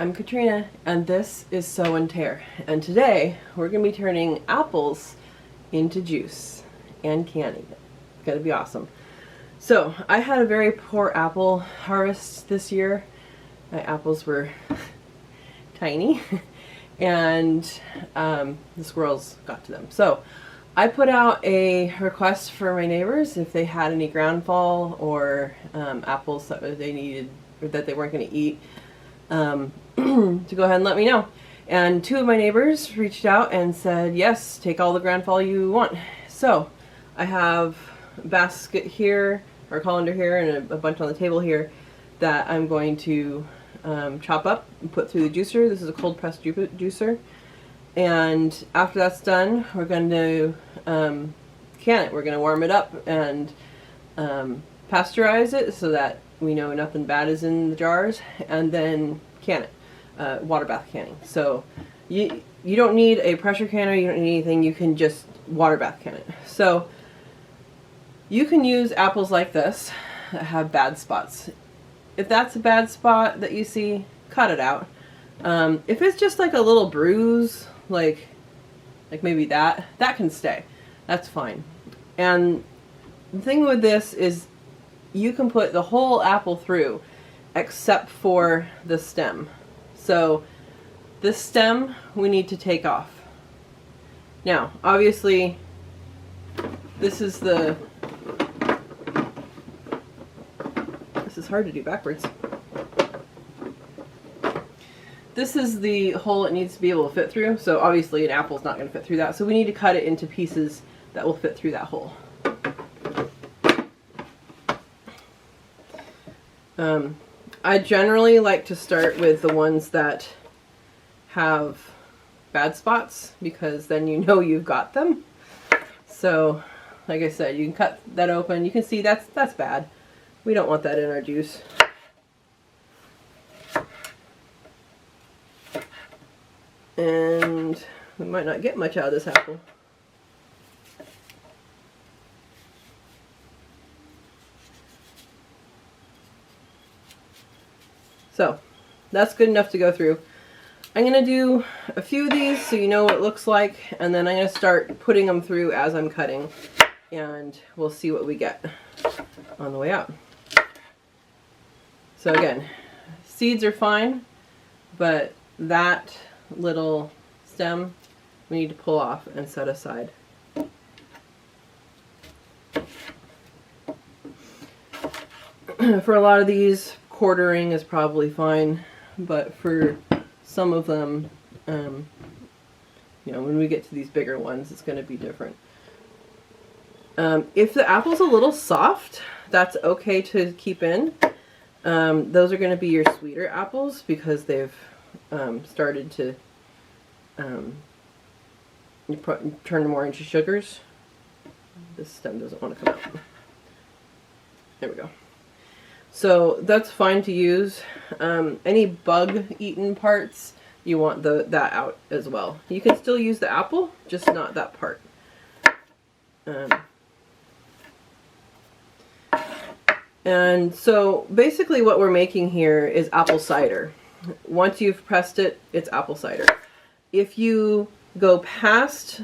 I'm Katrina, and this is Sow and Tear. And today we're going to be turning apples into juice and canning it. It's going to be awesome. So I had a very poor apple harvest this year. My apples were tiny, and the squirrels got to them. So I put out a request for my neighbors if they had any ground fall or apples that they needed or that they weren't going to eat. To go ahead and let me know. And two of my neighbors reached out and said, yes, take all the ground fall you want. So I have a basket here, or colander here, and a bunch on the table here that I'm going to chop up and put through the juicer. This is a cold pressed juicer. And after that's done, we're going to can it. We're going to warm it up and pasteurize it so that we know nothing bad is in the jars, and then can it, water bath canning. So you don't need a pressure canner, you don't need anything, you can just water bath can it. So you can use apples like this that have bad spots. If that's a bad spot that you see, cut it out. If it's just like a little bruise, like maybe that can stay. That's fine. And the thing with this is you can put the whole apple through except for the stem. So this stem we need to take off. Now, obviously, this is hard to do backwards. This is the hole it needs to be able to fit through. So obviously an apple's not going to fit through that. So we need to cut it into pieces that will fit through that hole. I generally like to start with the ones that have bad spots because then you know you've got them. So, like I said, you can cut that open. You can see that's bad. We don't want that in our juice. And we might not get much out of this apple. So that's good enough to go through. I'm going to do a few of these so you know what it looks like, and then I'm going to start putting them through as I'm cutting, and we'll see what we get on the way out. So again, seeds are fine, but that little stem we need to pull off and set aside. For a lot of these, quartering is probably fine, but for some of them, you know, when we get to these bigger ones, it's going to be different. If the apple's a little soft, that's okay to keep in. Those are going to be your sweeter apples because they've started to turn more into sugars. This stem doesn't want to come out. There we go. So that's fine to use. Any bug-eaten parts, you want that out as well. You can still use the apple, just not that part. And so basically what we're making here is apple cider. Once you've pressed it, it's apple cider. If you go past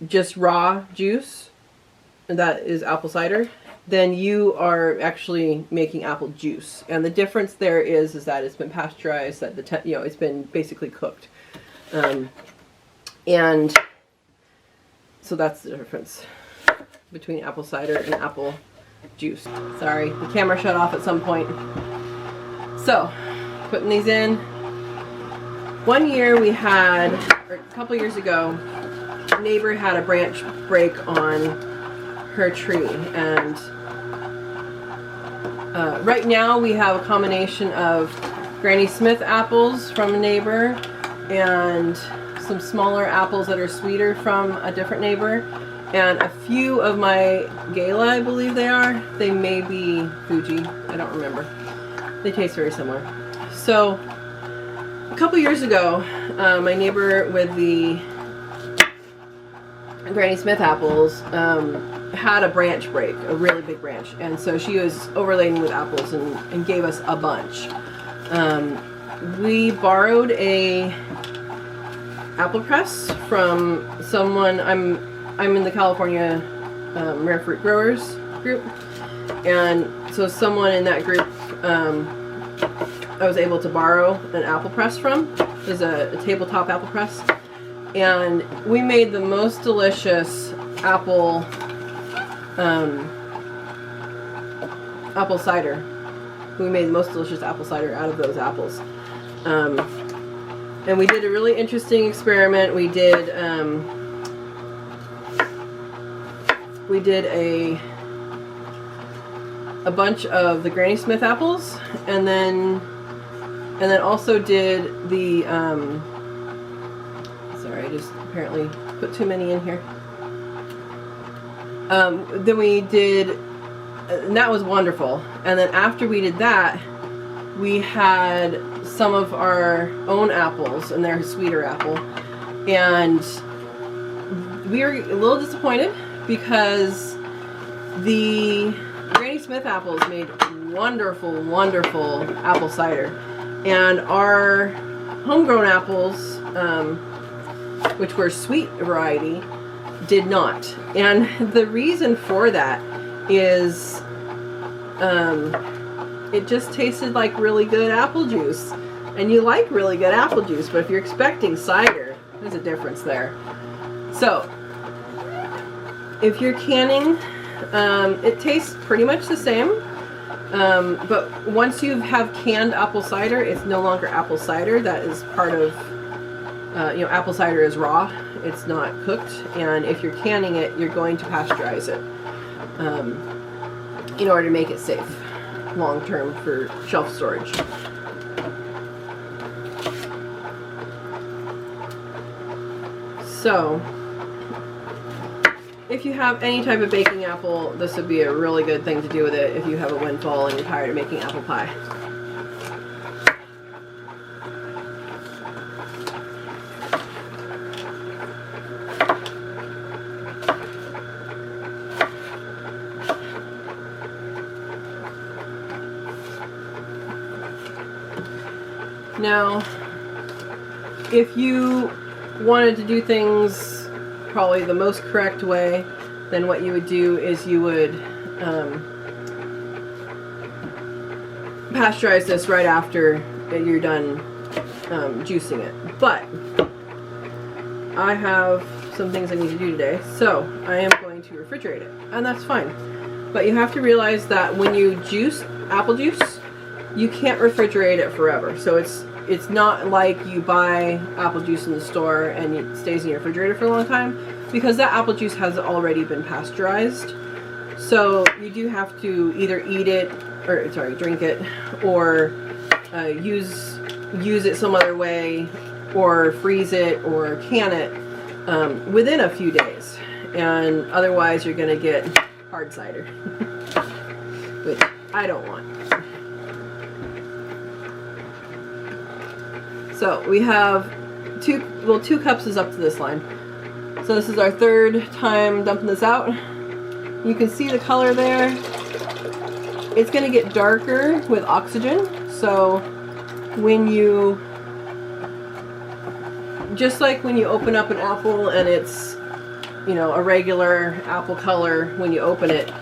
just raw juice, that is apple cider, then you are actually making apple juice. And the difference there is that it's been pasteurized, that it's been basically cooked. And so that's the difference between apple cider and apple juice. Sorry, the camera shut off at some point. So, putting these in. One year we had, or a couple years ago, a neighbor had a branch break on her tree, and right now we have a combination of Granny Smith apples from a neighbor and some smaller apples that are sweeter from a different neighbor, and a few of my Gala, I believe they may be Fuji, I don't remember. They taste very similar. So a couple years ago, my neighbor with the Granny Smith apples had a branch break, a really big branch, and so she was overladen with apples and gave us a bunch. We borrowed a apple press from someone. I'm in the California rare fruit growers group, and so someone in that group I was able to borrow an apple press from. It was a tabletop apple press, and we made the most delicious apple apple cider. We made the most delicious apple cider out of those apples. And we did a really interesting experiment. We did a bunch of the Granny Smith apples, and then also did the sorry, I just apparently put too many in here. Then we did, and that was wonderful. And then after we did that, we had some of our own apples, and they're a sweeter apple, and we were a little disappointed because the Granny Smith apples made wonderful, wonderful apple cider, and our homegrown apples, which were sweet variety, did not. And the reason for that is it just tasted like really good apple juice, and you like really good apple juice, but if you're expecting cider, there's a difference there. So if you're canning, it tastes pretty much the same, but once you have canned apple cider, it's no longer apple cider. That is part of, apple cider is raw, it's not cooked, and if you're canning it, you're going to pasteurize it in order to make it safe long term for shelf storage. So if you have any type of baking apple, this would be a really good thing to do with it if you have a windfall and you're tired of making apple pie. Now, if you wanted to do things probably the most correct way, then what you would do is you would pasteurize this right after you're done juicing it. But I have some things I need to do today, so I am going to refrigerate it, and that's fine. But you have to realize that when you juice apple juice, you can't refrigerate it forever. So it's not like you buy apple juice in the store and it stays in your refrigerator for a long time, because that apple juice has already been pasteurized. So you do have to either eat it, or drink it, or use it some other way, or freeze it, or can it within a few days. And otherwise you're going to get hard cider, which I don't want. So we have two cups is up to this line. So this is our third time dumping this out. You can see the color there. It's going to get darker with oxygen. So when you, just like when you open up an apple and it's, a regular apple color when you open it,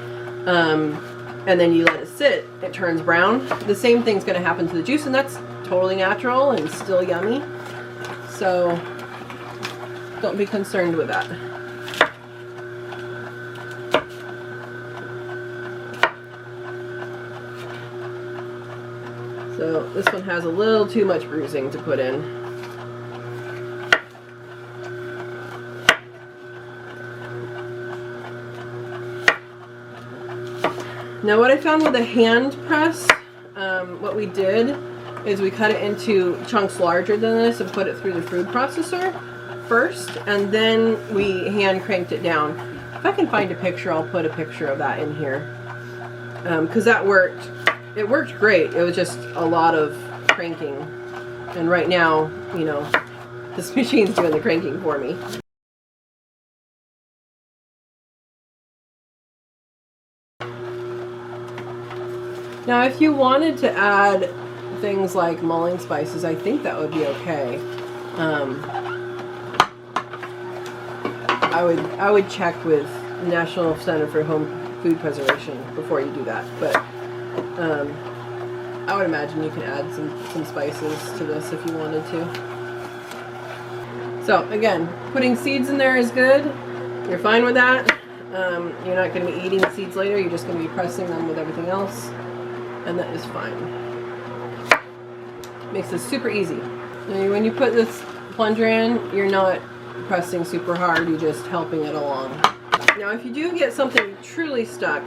and then you let it sit, it turns brown. The same thing's going to happen to the juice, and that's totally natural and still yummy. So don't be concerned with that. So this one has a little too much bruising to put in. Now what I found with a hand press, what we did is we cut it into chunks larger than this and put it through the food processor first, and then we hand cranked it down. If I can find a picture, I'll put a picture of that in here, because that worked. It worked great. It was just a lot of cranking, and right now, this machine's doing the cranking for me. Now if you wanted to add things like mulling spices, I think that would be okay. I would check with the National Center for Home Food Preservation before you do that, but I would imagine you can add some spices to this if you wanted to. So again, putting seeds in there is good. You're fine with that. You're not going to be eating seeds later. You're just going to be pressing them with everything else, and that is fine. Makes this super easy. Now, when you put this plunger in, you're not pressing super hard. You're just helping it along. Now, if you do get something truly stuck,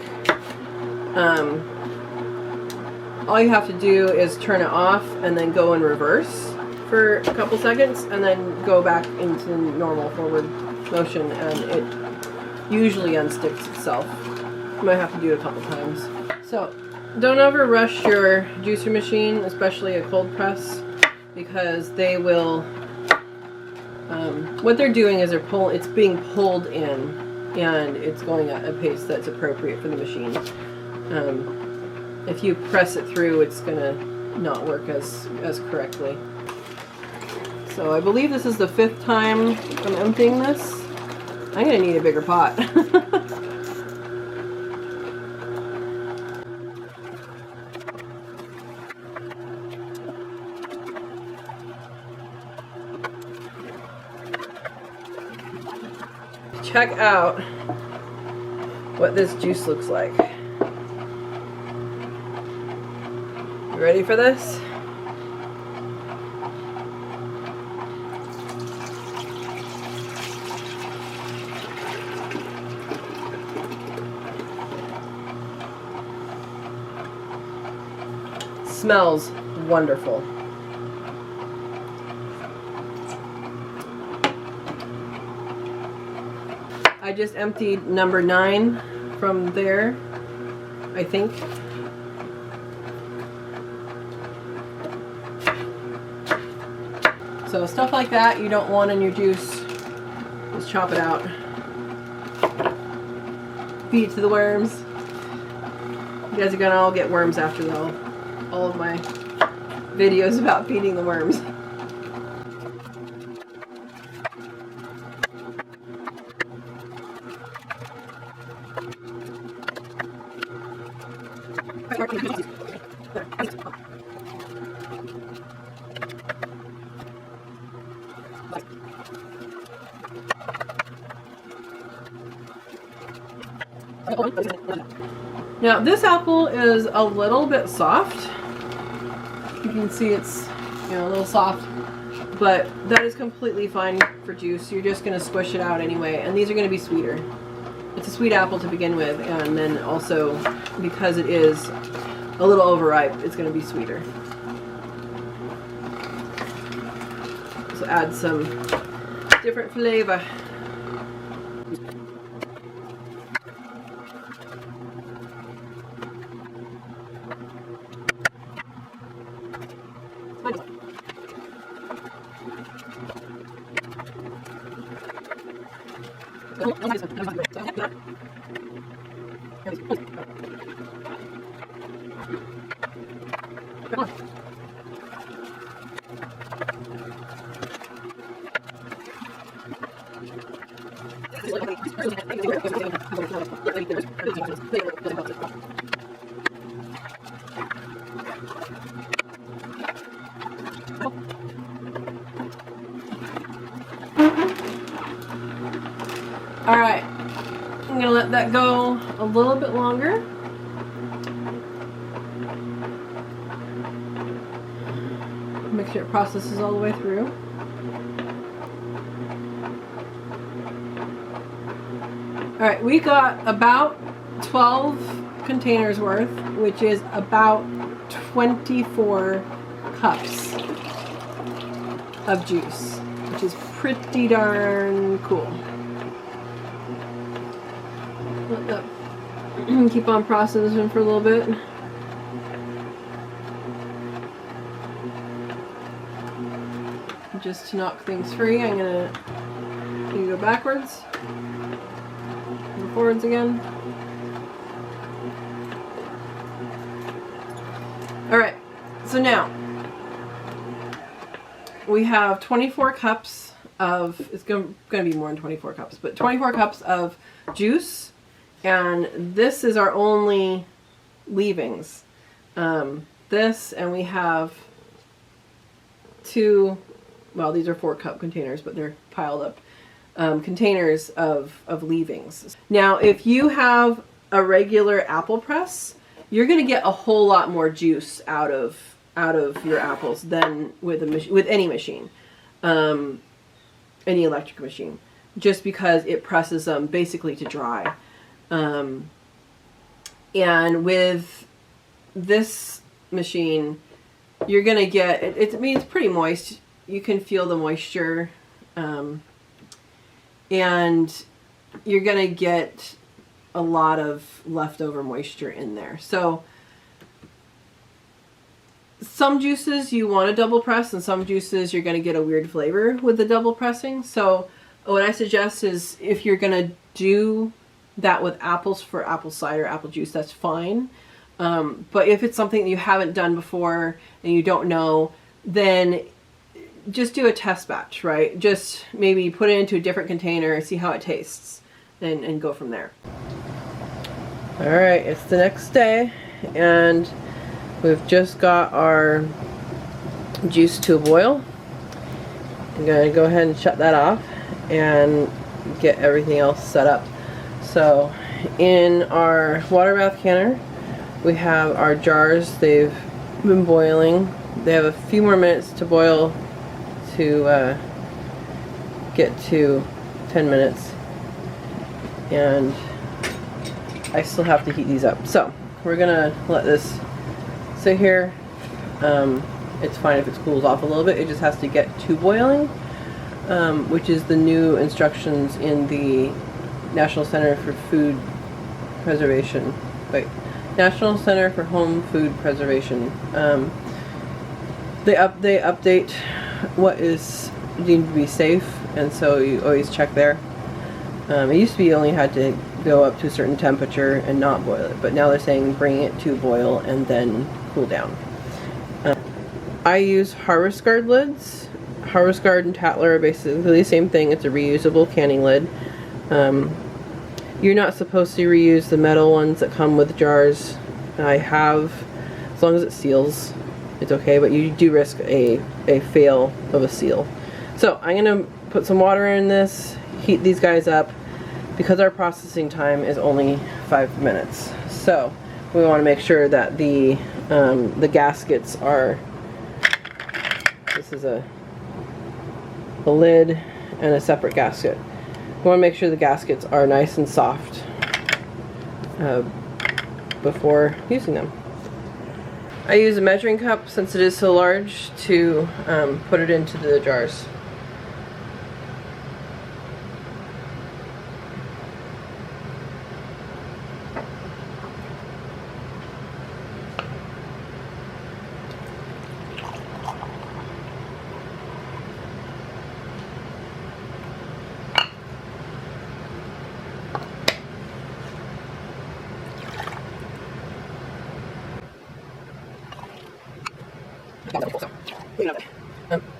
all you have to do is turn it off and then go in reverse for a couple seconds and then go back into normal forward motion, and it usually unsticks itself. You might have to do it a couple times. So don't ever rush your juicer machine, especially a cold press, because they will, what they're doing is it's being pulled in, and it's going at a pace that's appropriate for the machine. If you press it through, it's gonna not work as correctly. So I believe this is the 5th time I'm emptying this. I'm gonna need a bigger pot. Check out what this juice looks like. You ready for this? Smells wonderful. I just emptied number 9 from there, I think. So stuff like that you don't want in your juice, just chop it out. Feed it to the worms. You guys are gonna all get worms after all of my videos about feeding the worms. Now this apple is a little bit soft. You can see it's, a little soft, but that is completely fine for juice. You're just going to squish it out anyway, and these are going to be sweeter. It's a sweet apple to begin with, and then also because it is a little overripe, it's going to be sweeter. So add some different flavor. Alright, I'm going to let that go a little bit longer. Make sure it processes all the way through. Alright, we got about 12 containers worth, which is about 24 cups of juice, which is pretty darn cool. Let that keep on processing for a little bit. Just to knock things free, I'm gonna go backwards, go forwards again. All right, so now we have 24 cups of, it's going to be more than 24 cups, but 24 cups of juice, and this is our only leavings. This, and we have two, well, these are 4-cup containers, but they're piled up, containers of leavings. Now, if you have a regular apple press, you're going to get a whole lot more juice out of your apples than with any machine, any electric machine, just because it presses them basically to dry. And with this machine, you're gonna get it. I mean, it's pretty moist. You can feel the moisture, and you're gonna get a lot of leftover moisture in there. So some juices you want to double press, and some juices you're going to get a weird flavor with the double pressing. So what I suggest is, if you're going to do that with apples for apple cider, apple juice, that's fine. But if it's something that you haven't done before and you don't know, then just do a test batch, right? Just maybe put it into a different container, see how it tastes, and go from there. All right, it's the next day, and we've just got our juice to a boil. I'm going to go ahead and shut that off and get everything else set up. So in our water bath canner, we have our jars. They've been boiling. They have a few more minutes to boil to get to 10 minutes. And I still have to heat these up. So we're going to let this sit here. It's fine if it cools off a little bit. It just has to get to boiling, which is the new instructions in the National Center for Food Preservation. Wait, National Center for Home Food Preservation. They update what is deemed to be safe, and so you always check there. It used to be you only had to go up to a certain temperature and not boil it, but now they're saying bring it to boil and then cool down. I use Harvest Guard lids. Harvest Guard and Tatler are basically the same thing. It's a reusable canning lid. You're not supposed to reuse the metal ones that come with jars. I have, as long as it seals, it's okay, but you do risk a fail of a seal. So I'm going to put some water in this, heat these guys up, because our processing time is only 5 minutes. So we want to make sure that the gaskets are, this is a lid and a separate gasket. We want to make sure the gaskets are nice and soft before using them. I use a measuring cup, since it is so large, to put it into the jars.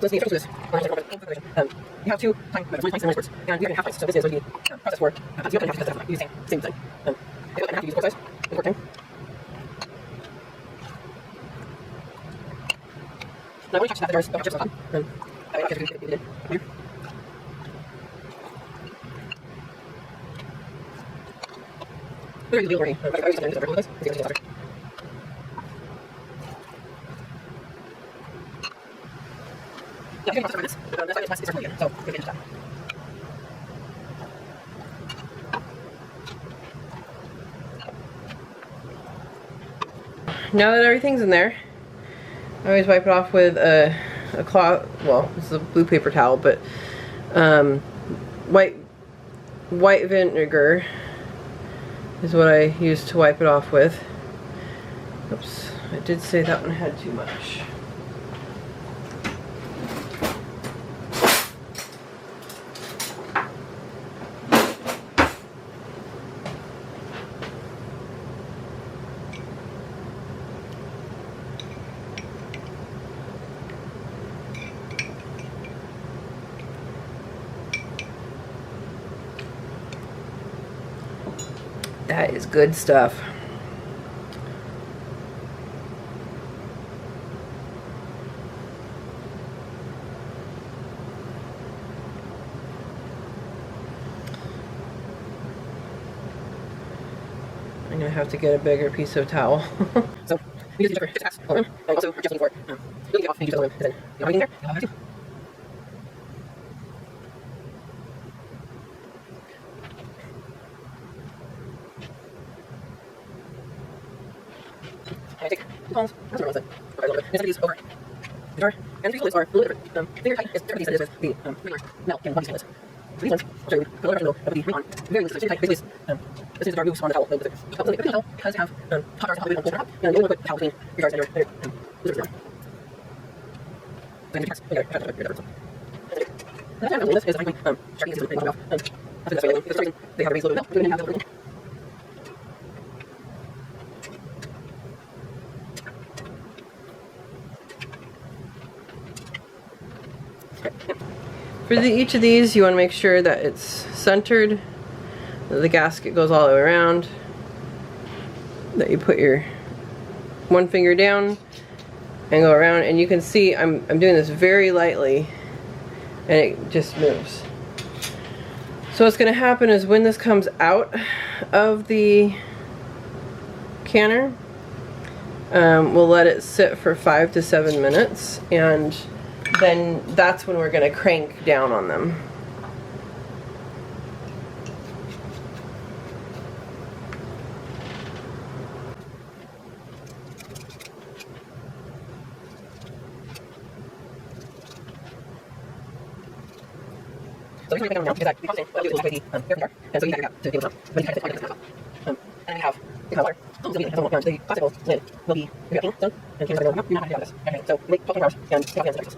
Let's see, this. You have 2 time measures, 20 minutes, and you have half ice, so this is what you need process for. So you have to test use same thing. If you have to use quart size, in quart time. Now, when you check the jars, don't have chips on top. I have to do it here. Very little already. I use something over this. Let's see. Yeah, you can process this. That's why it's less again. So we can that. Now that everything's in there, I always wipe it off with a cloth. Well, this is a blue paper towel, but white vinegar is what I use to wipe it off with. Oops, I did say that one had too much. That is good stuff. I'm gonna have to get a bigger piece of towel. So we just use it for and also we're just looking for really get off and use the other one, and then you know, there, you'll have to. I take the palms, that's what I said. A little bit. Instead of use over the jar, and the lids are a little different. Bigger tight is different as with the regular metal and one piece lids. So these ones, I'll show you, put a little bit of the on. Very loose, so tight, basically this is the jar moves on the towel. So every towel has to have hot jars on top, we don't hold it up, and you only want to put the towel between your jars and your scissors down. Then you pass, your this is like sharpie is off. I think that's why they have to raise a little bit. Then you have the For each of these, you want to make sure that it's centered, that the gasket goes all the way around, that you put your one finger down and go around, and you can see I'm doing this very lightly and it just moves. So what's going to happen is when this comes out of the canner, we'll let it sit for 5 to 7 minutes, and then that's when we're going to crank down on them. So we can down now because we constant what I do is exactly the jar, and so you got to be able to when you kind of fit on it. And we have the color. So the classical lid will be the wrapping zone, and here's the you're not going to have this. Okay, so make 12 hours and take off the ends of this.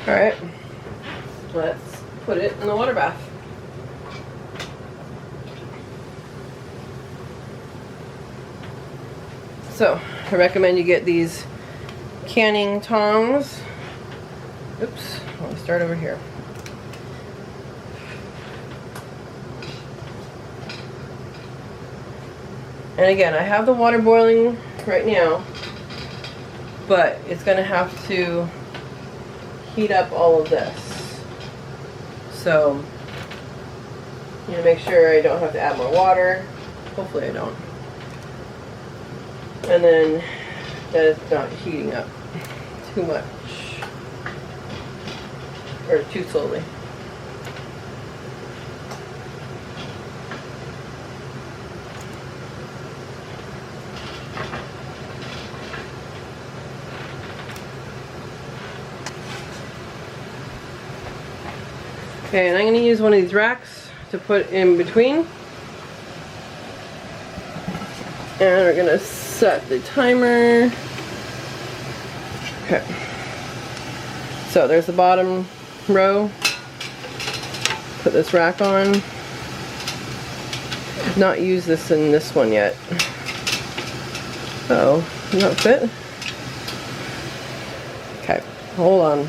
Alright, let's put it in the water bath. So, I recommend you get these canning tongs. Oops, I'll start over here. And again, I have the water boiling right now, but it's going to have to heat up all of this. So, you know, make sure I don't have to add more water. Hopefully I don't. And then that it's not heating up too much or too slowly. Okay, and I'm going to use one of these racks to put in between. And we're going to set the timer. Okay. So there's the bottom row. Put this rack on. I've not used this in this one yet. Oh, not fit? Okay, hold on.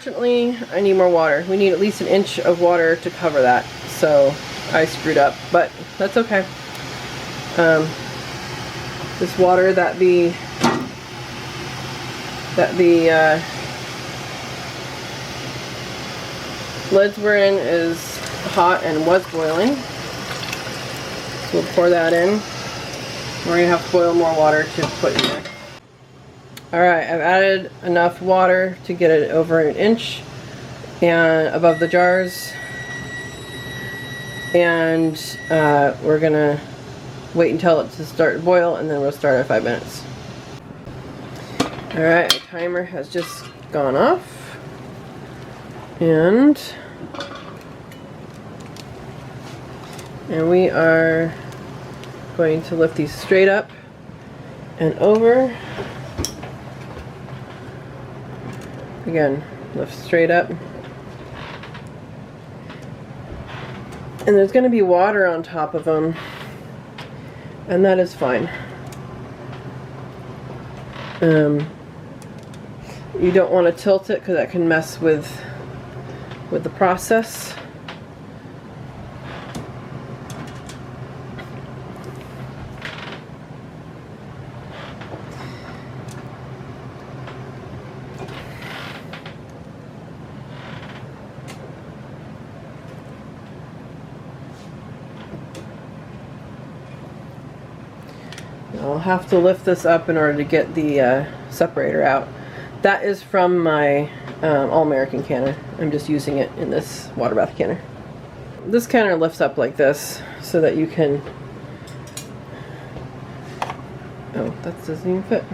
Unfortunately, I need more water. We need at least an inch of water to cover that. So I screwed up, but that's okay. This water that the lids were in is hot and was boiling. So we'll pour that in. We're gonna have to boil more water to put in there. Alright, I've added enough water to get it over an inch and above the jars. And we're gonna wait until it to start to boil, and then we'll start at 5 minutes. Alright, our timer has just gone off. And we are going to lift these straight up and over. Again, lift straight up. And there's going to be water on top of them, and that is fine. You don't want to tilt it because that can mess with the process. I'll have to lift this up in order to get the separator out. That is from my All-American canner. I'm just using it in this water bath canner. This canner lifts up like this so that you can... Oh, that doesn't even fit.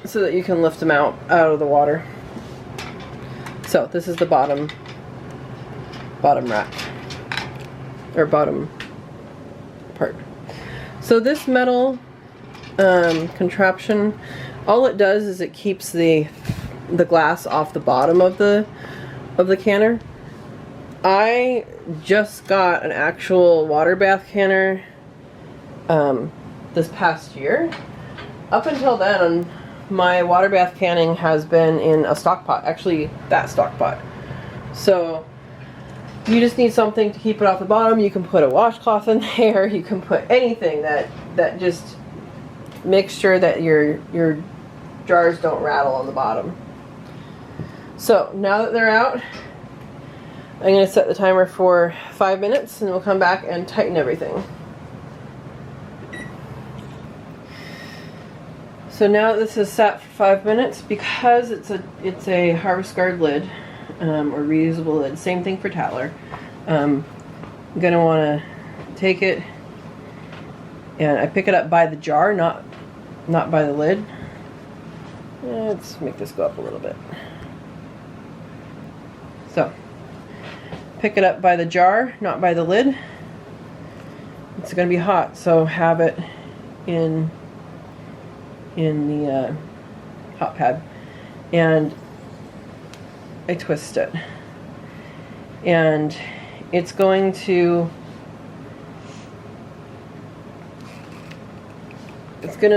So that you can lift them out of the water. So this is the bottom rack, or bottom part. So this metal contraption, all it does is it keeps the glass off the bottom of the canner. I just got an actual water bath canner this past year. Up until then, my water bath canning has been in a stock pot, actually that stock pot. So you just need something to keep it off the bottom. You can put a washcloth in there, you can put anything that just makes sure that your jars don't rattle on the bottom. So now that they're out, I'm going to set the timer for 5 minutes and we'll come back and tighten everything. So now that this is set for 5 minutes, because it's a harvest guard lid, or reusable lid, same thing for Tatler, I'm going to want to take it and I pick it up by the jar, not by the lid. Let's make this go up a little bit. So, pick it up by the jar, not by the lid. It's going to be hot, so have it in the hot pad, and I twist it, and it's going to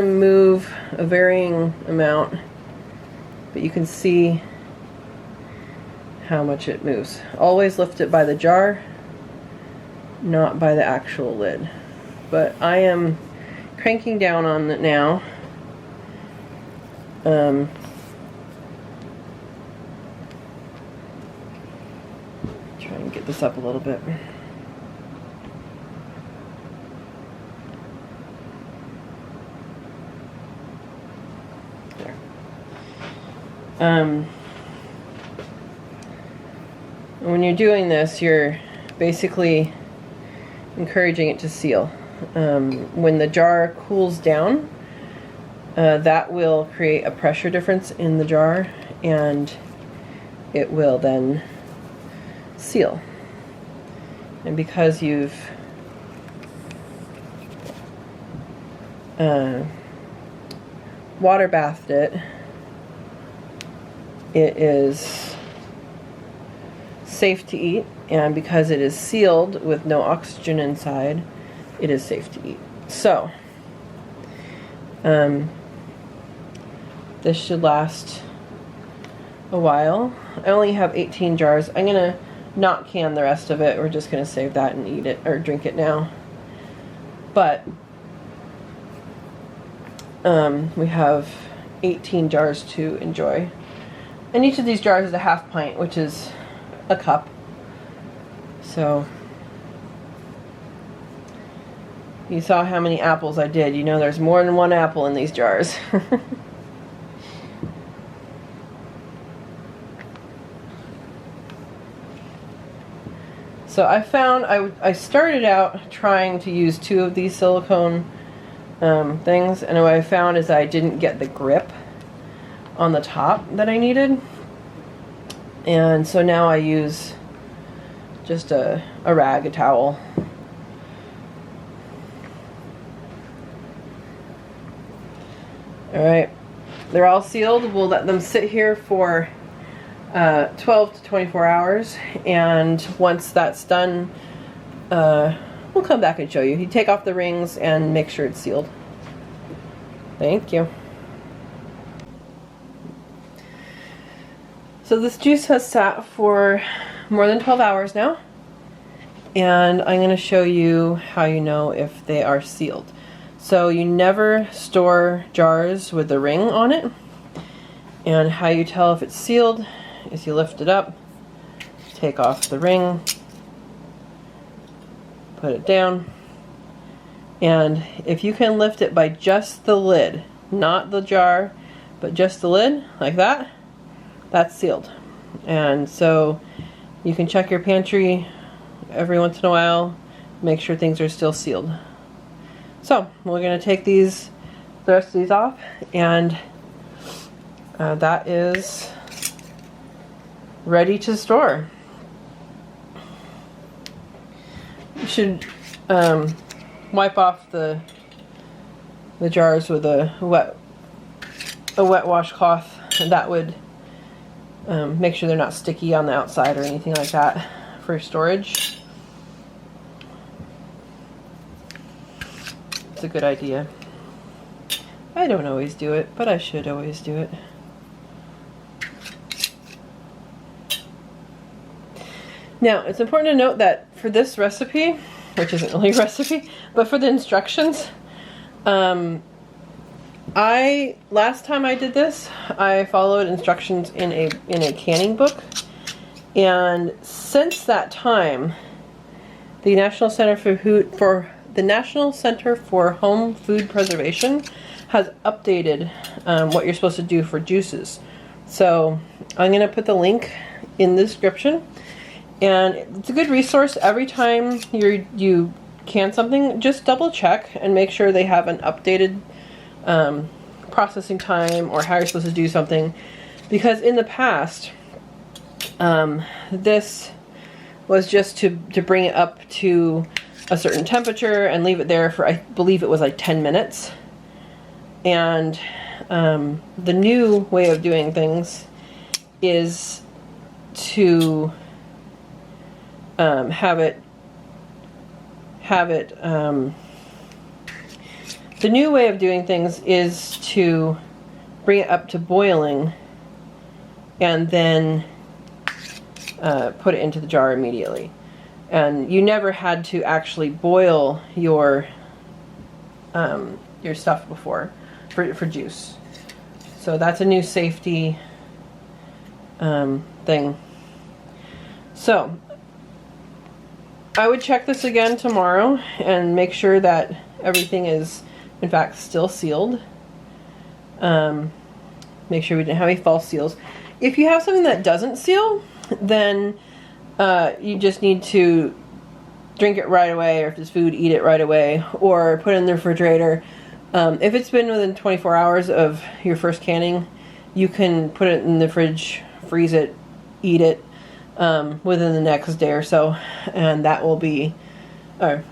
move a varying amount, but you can see how much it moves. Always lift it by the jar, not by the actual lid. But I am cranking down on it now. Try and get this up a little bit. There. When you're doing this, you're basically encouraging it to seal. When the jar cools down, that will create a pressure difference in the jar, and it will then seal. And because you've water bathed it, it is safe to eat, and because it is sealed with no oxygen inside, it is safe to eat. So this should last a while. I only have 18 jars. I'm gonna not can the rest of it. We're just gonna save that and eat it or drink it now. But we have 18 jars to enjoy. And each of these jars is a half pint, which is a cup. So you saw how many apples I did. You know there's more than one apple in these jars. So I found I started out trying to use 2 of these silicone things, and what I found is I didn't get the grip on the top that I needed, and so now I use just a rag, a towel. Alright, they're all sealed. We'll let them sit here for 12 to 24 hours, and once that's done, we'll come back and show you. You take off the rings and make sure it's sealed. Thank you. So this juice has sat for more than 12 hours now, and I'm going to show you how you know if they are sealed. So you never store jars with the ring on it, and how you tell if it's sealed is you lift it up, take off the ring, put it down, and if you can lift it by just the lid, not the jar, but just the lid, like that, that's sealed. And so you can check your pantry every once in a while, make sure things are still sealed. So we're going to take the rest of these off, and that is ready to store. You should wipe off the jars with a wet washcloth, and that would make sure they're not sticky on the outside or anything like that for storage. It's a good idea. I don't always do it, but I should always do it. Now, it's important to note that for this recipe, which isn't really a recipe, but for the instructions, last time I did this, I followed instructions in a canning book, and since that time, the National Center for Home Food Preservation has updated what you're supposed to do for juices. So I'm going to put the link in the description. And it's a good resource. Every time you can something, just double check and make sure they have an updated processing time or how you're supposed to do something. Because in the past, this was just to bring it up to a certain temperature and leave it there for, I believe it was like 10 minutes. And the new way of doing things is to the new way of doing things is to bring it up to boiling and then put it into the jar immediately. And you never had to actually boil your stuff before for juice. So that's a new safety thing. So I would check this again tomorrow and make sure that everything is in fact still sealed. Make sure we didn't have any false seals. If you have something that doesn't seal, then you just need to drink it right away, or if it's food, eat it right away, or put it in the refrigerator. If it's been within 24 hours of your first canning, you can put it in the fridge, freeze it, eat it within the next day or so, and that will be, or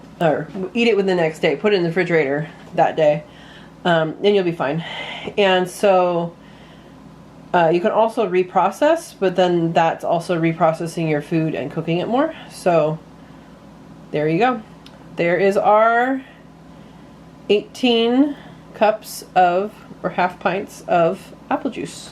eat it within the next day, put it in the refrigerator that day, then you'll be fine. And so you can also reprocess, but then that's also reprocessing your food and cooking it more. So there you go. There is our 18 cups of, or half pints of apple juice.